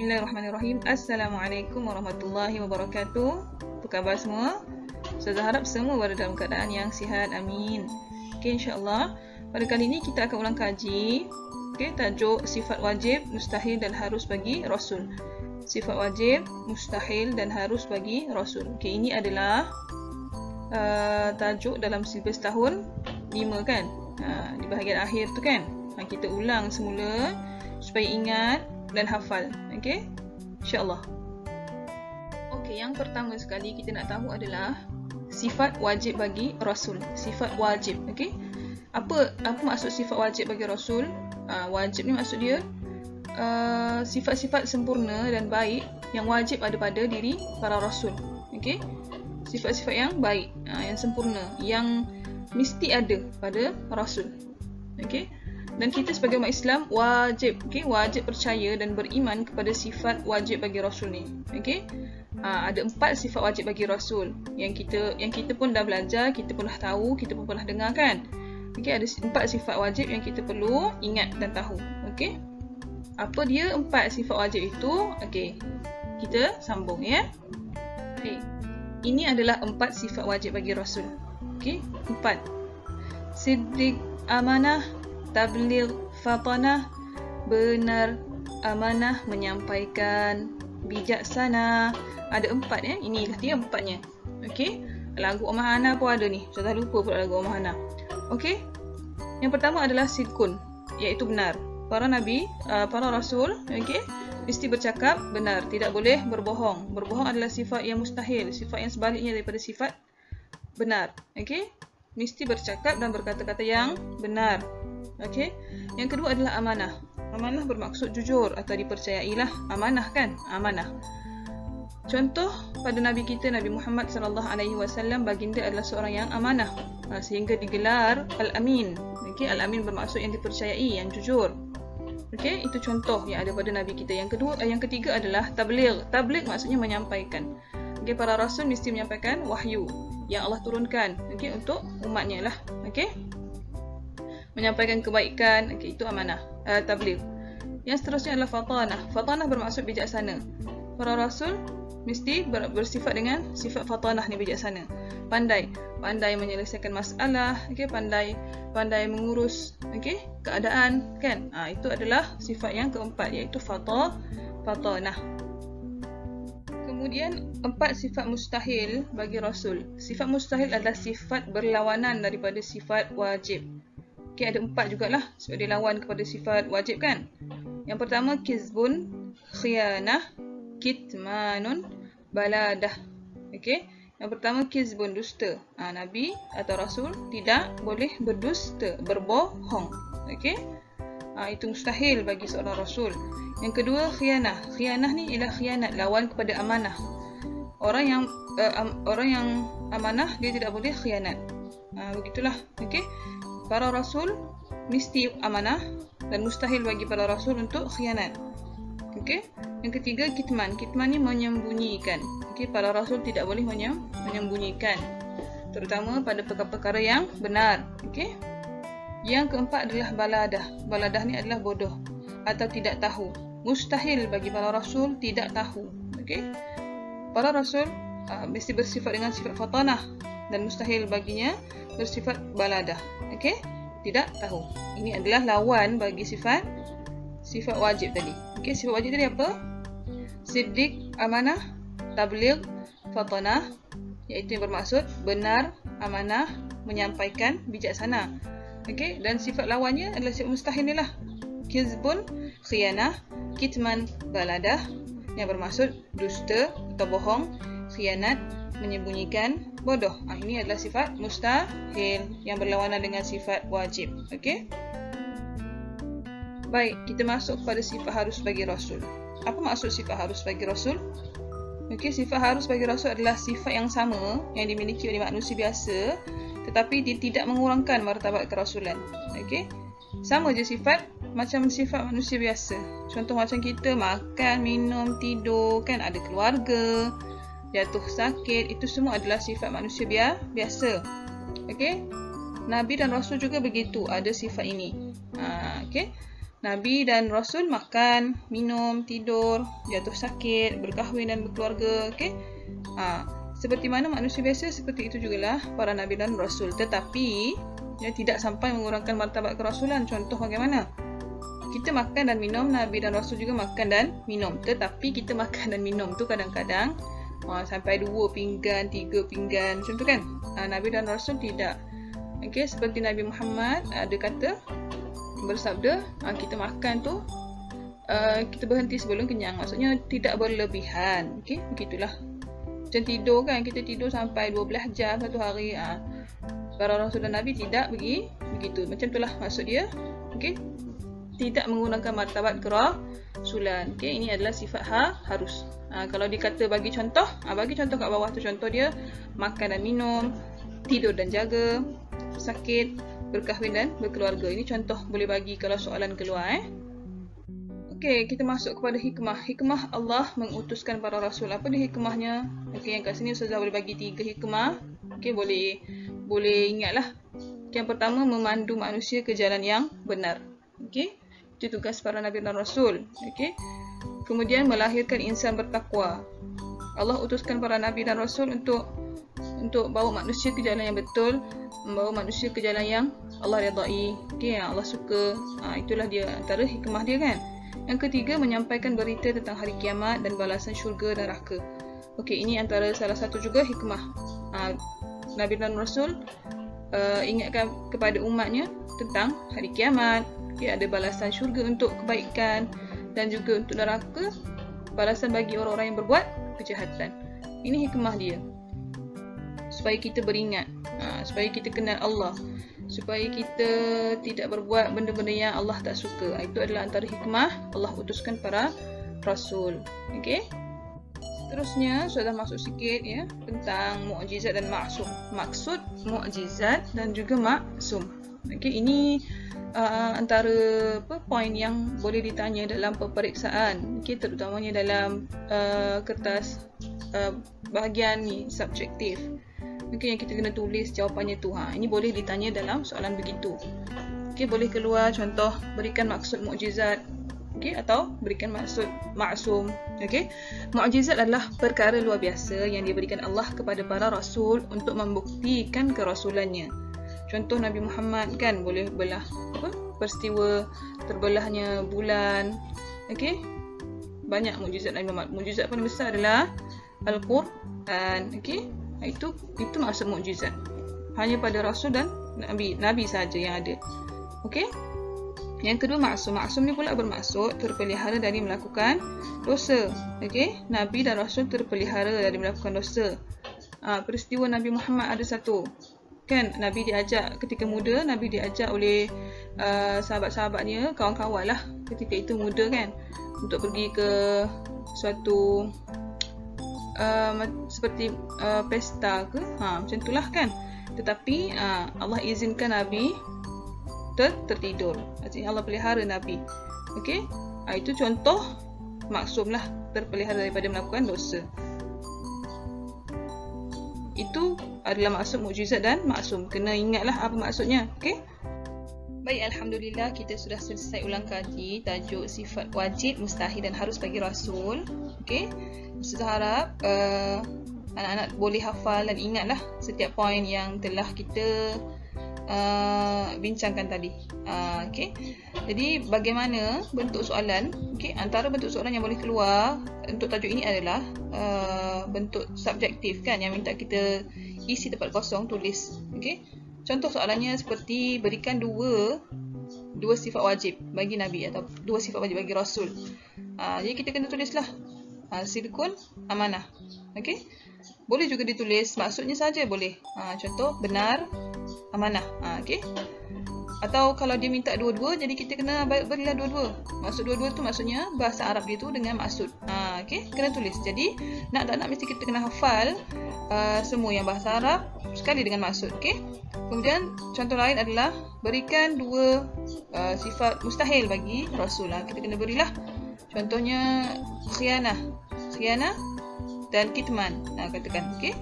Bismillahirrahmanirrahim. Assalamualaikum warahmatullahi wabarakatuh. Apa khabar semua? Ustazah harap semua berada dalam keadaan yang sihat. Amin. Okey, insya-Allah pada kali ini kita akan ulang kaji tajuk sifat wajib, mustahil dan harus bagi Rasul. Sifat wajib, mustahil dan harus bagi Rasul. Okey, ini adalah tajuk dalam silibus tahun 5 kan? Di bahagian akhir tu kan? Kita ulang semula supaya ingat dan hafal. Okey? Insya-Allah. Okey, yang pertama sekali kita nak tahu adalah sifat wajib bagi Rasul. Sifat wajib. Okey? Apa maksud sifat wajib bagi Rasul? Wajib ni maksud dia sifat-sifat sempurna dan baik yang wajib ada pada diri para Rasul. Okey? Sifat-sifat yang baik, yang sempurna, yang mesti ada pada Rasul. Okey? Dan kita sebagai umat Islam wajib, wajib percaya dan beriman kepada sifat wajib bagi Rasul ni. Okey? Ada 4 sifat wajib bagi Rasul yang kita pun dah belajar, kita pun dah tahu, kita pun pernah dengar kan. Okey, ada 4 sifat wajib yang kita perlu ingat dan tahu. Okey? Apa dia 4 sifat wajib itu? Okey. Kita sambung ya. Okey. Ini adalah 4 sifat wajib bagi Rasul. Okey? 4. Siddiq, amanah, tabligh, fatanah, benar, amanah, menyampaikan, bijaksana. Ada 4 ya. Inilah dia 4-nya. Okey. Lagu Omah Hana pun ada ni. Saya dah lupa pula lagu Omah Hana. Okey. Yang pertama adalah sidqun, iaitu benar. Para nabi, para rasul, okey, mesti bercakap benar, tidak boleh berbohong. Berbohong adalah sifat yang mustahil, sifat yang sebaliknya daripada sifat benar. Okey. Mesti bercakap dan berkata-kata yang benar. Okey. Yang kedua adalah amanah. Amanah bermaksud jujur atau dipercayailah. Amanah kan? Amanah. Contoh pada Nabi kita, Nabi Muhammad SAW, baginda adalah seorang yang amanah, sehingga digelar Al-Amin. Okey, Al-Amin bermaksud yang dipercayai, yang jujur. Okey, itu contoh yang ada pada Nabi kita. Yang ketiga adalah tabligh. Tabligh maksudnya menyampaikan. Okey, para rasul mesti menyampaikan wahyu yang Allah turunkan, okey, untuk umatnya lah. Okey. Menyampaikan kebaikan, okey, itu amanah, tabligh. Yang seterusnya adalah fatanah. Fatanah bermaksud bijaksana. Para rasul mesti bersifat dengan sifat fatanah ni, bijaksana. Pandai menyelesaikan masalah, okey, pandai mengurus, okey, keadaan kan. Itu adalah sifat yang keempat, iaitu fatanah. Kemudian 4 sifat mustahil bagi Rasul. Sifat mustahil adalah sifat berlawanan daripada sifat wajib. Okey, ada 4 jugalah sebab dia lawan kepada sifat wajib kan. Yang pertama kizbun, khiyanah, kitmanun, baladah. Okey. Yang pertama kizbun, dusta. Nabi atau Rasul tidak boleh berdusta, berbohong. Okey. Itu mustahil bagi seorang Rasul. Yang kedua khiyanah. Khiyanah ni ialah khianat, lawan kepada amanah. Orang yang amanah dia tidak boleh khianat. Begitulah. Okey. Para Rasul mesti amanah dan mustahil bagi para Rasul untuk khianat. Okey. Yang ketiga kitman. Kitman ni menyembunyikan. Okey, para Rasul tidak boleh menyembunyikan, terutama pada perkara-perkara yang benar. Okey. Yang keempat adalah baladah. Baladah ni adalah bodoh atau tidak tahu. Mustahil bagi para Rasul tidak tahu. Okey. Para Rasul mesti bersifat dengan sifat fatanah dan mustahil baginya bersifat baladah. Okey? Tidak tahu. Ini adalah lawan bagi sifat wajib tadi. Okey, sifat wajib tadi apa? Siddiq, amanah, tabligh, fatanah, iaitu yang bermaksud benar, amanah, menyampaikan, bijaksana. Okey, dan sifat lawannya adalah sifat mustahil ni lah. Kizbun, khiyanah, kitman, baladah, yang bermaksud dusta atau bohong, khianat, menyembunyikan, bodoh. Ini adalah sifat mustahil yang berlawanan dengan sifat wajib. Okey? Baik, kita masuk kepada sifat harus bagi Rasul. Apa maksud sifat harus bagi Rasul? Okey, sifat harus bagi Rasul adalah sifat yang sama yang dimiliki oleh manusia biasa, tetapi dia tidak mengurangkan martabat kerasulan. Okey? Sama je sifat macam sifat manusia biasa. Contoh macam kita makan, minum, tidur, kan, ada keluarga, jatuh sakit, itu semua adalah sifat manusia biasa. Okey? Nabi dan Rasul juga begitu, ada sifat ini. Okey? Nabi dan Rasul makan, minum, tidur, jatuh sakit, berkahwin dan berkeluarga. Okey. Seperti mana manusia biasa, seperti itu jugalah para Nabi dan Rasul. Tetapi tidak sampai mengurangkan martabat kerasulan. Contoh bagaimana? Kita makan dan minum, Nabi dan Rasul juga makan dan minum. Tetapi kita makan dan minum tu kadang-kadang sampai 2 pinggan, 3 pinggan, macam tu kan. Nabi dan Rasul tidak. Okey, seperti Nabi Muhammad ada kata, bersabda, kita makan tu kita berhenti sebelum kenyang. Maksudnya tidak berlebihan. Okey, begitulah. Macam tidur kan, kita tidur sampai 12 jam satu hari. Para Rasul dan Nabi tidak begitu. Macam itulah maksud dia. Okey, tidak menggunakan martabat kerasulan. Okey, ini adalah sifat harus. Kalau dikata bagi contoh kat bawah tu, contoh dia makan dan minum, tidur dan jaga, sakit, berkahwin dan berkeluarga. Ini contoh boleh bagi kalau soalan keluar. Okey, kita masuk kepada hikmah. Hikmah Allah mengutuskan para rasul. Apa dia hikmahnya? Okey, yang kat sini Ustazah boleh bagi 3 hikmah. Okey, boleh ingatlah. Yang pertama, memandu manusia ke jalan yang benar. Okey, itu tugas para nabi dan rasul. Okey. Kemudian melahirkan insan bertakwa. Allah utuskan para nabi dan rasul untuk bawa manusia ke jalan yang betul, membawa manusia ke jalan yang Allah redai, yang Allah suka. Itulah dia antara hikmah dia kan. Yang ketiga, menyampaikan berita tentang hari kiamat dan balasan syurga dan neraka. Okey, ini antara salah satu juga hikmah. Nabi dan Rasul ingatkan kepada umatnya tentang hari kiamat, ada balasan syurga untuk kebaikan dan juga untuk neraka, balasan bagi orang-orang yang berbuat kejahatan. Ini hikmah dia. Supaya kita beringat, supaya kita kenal Allah, supaya kita tidak berbuat benda-benda yang Allah tak suka. Itu adalah antara hikmah Allah utuskan para rasul. Okey. Seterusnya sudah masuk sikit tentang mukjizat dan maksum. Maksud mukjizat dan juga maksum. Okey, ini antara poin yang boleh ditanya dalam peperiksaan. Okey, terutamanya dalam kertas bahagian ni subjektif. Mungkin yang kita kena tulis jawapannya tu. Ini boleh ditanya dalam soalan begitu. Okey, boleh keluar contoh berikan maksud mukjizat, atau berikan maksud maksum. Okey, mukjizat adalah perkara luar biasa yang diberikan Allah kepada para rasul untuk membuktikan kerasulannya. Contoh Nabi Muhammad kan boleh belah peristiwa terbelahnya bulan. Okey, banyak mukjizat Nabi Muhammad. Mukjizat paling besar adalah Al-Quran. Okey, itu maksud mukjizat. Hanya pada rasul dan nabi saja yang ada. Okey. Yang kedua, maksum. Maksum ni pula bermaksud terpelihara dari melakukan dosa. Okey, nabi dan rasul terpelihara dari melakukan dosa. Peristiwa Nabi Muhammad ada satu. Kan Nabi diajak ketika muda, Nabi diajak oleh sahabat-sahabatnya, kawan-kawan lah ketika itu muda kan, untuk pergi ke suatu seperti pesta ke, macam itulah kan. Tetapi Allah izinkan Nabi tertidur. Maksudnya Allah pelihara Nabi. Okey, itu contoh maksum lah, terpelihara daripada melakukan dosa. Itu adalah maksud mukjizat dan maksum. Kena ingatlah apa maksudnya. Okey. Baik, Alhamdulillah kita sudah selesai ulang kaji tajuk sifat wajib, mustahil dan harus bagi Rasul. Okey. Saya harap anak-anak boleh hafal dan ingatlah setiap poin yang telah kita bincangkan tadi. Okey. Jadi bagaimana bentuk soalan? Okey, antara bentuk soalan yang boleh keluar untuk tajuk ini adalah bentuk subjektif kan, yang minta kita isi tempat kosong, tulis. Okey. Contoh soalannya seperti berikan dua sifat wajib bagi Nabi atau 2 sifat wajib bagi Rasul. Jadi kita kena tulislah sidqun, amanah. Okey. Boleh juga ditulis maksudnya saja boleh. Contoh benar, amanah. Okey. Atau kalau dia minta dua-dua, jadi kita kena berilah dua-dua. Maksud dua-dua tu maksudnya bahasa Arab dia tu dengan maksud. Okey, kena tulis. Jadi nak tak nak mesti kita kena hafal semua yang bahasa Arab sekali dengan maksud. Okey. Kemudian contoh lain adalah berikan 2 sifat mustahil bagi Rasul. Kita kena berilah. Contohnya khianah dan kitman. Katakan. Okey.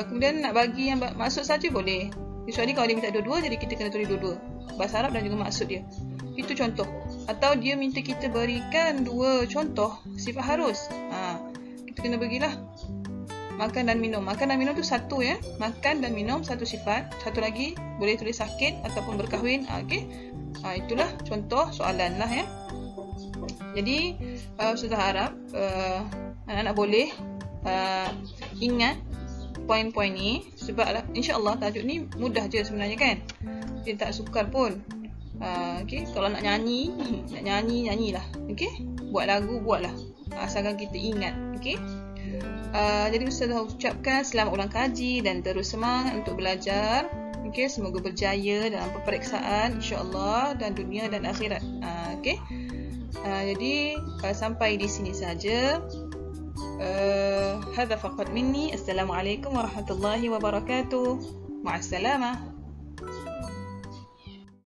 Kemudian nak bagi yang maksud saja boleh. Kecuali kalau dia minta dua-dua, jadi kita kena tulis dua-dua. Bahasa Arab dan juga maksud dia. Itu contoh. Atau dia minta kita berikan 2 contoh sifat harus. Kita kena bagilah makan dan minum. Makan dan minum tu satu ya. Makan dan minum satu sifat. Satu lagi boleh tulis sakit ataupun berkahwin. Okey. Itulah contoh soalan lah ya. Jadi Ustazah harap anak-anak boleh ingat poin-poin ni, sebab insya-Allah tajuk ni mudah je sebenarnya kan. Dia tak sukar pun. Okey, kalau nak nyanyi, nyanyilah. Okey? Buat lagu, buatlah. Asalkan kita ingat, okey? Jadi Ustazah ucapkan selamat ulang kaji dan terus semangat untuk belajar. Okey, semoga berjaya dalam peperiksaan insya-Allah dan dunia dan akhirat. Okey. Jadi sampai di sini saja. Hadza faqat minni. Assalamualaikum warahmatullahi wabarakatuh. Ma'assalamah.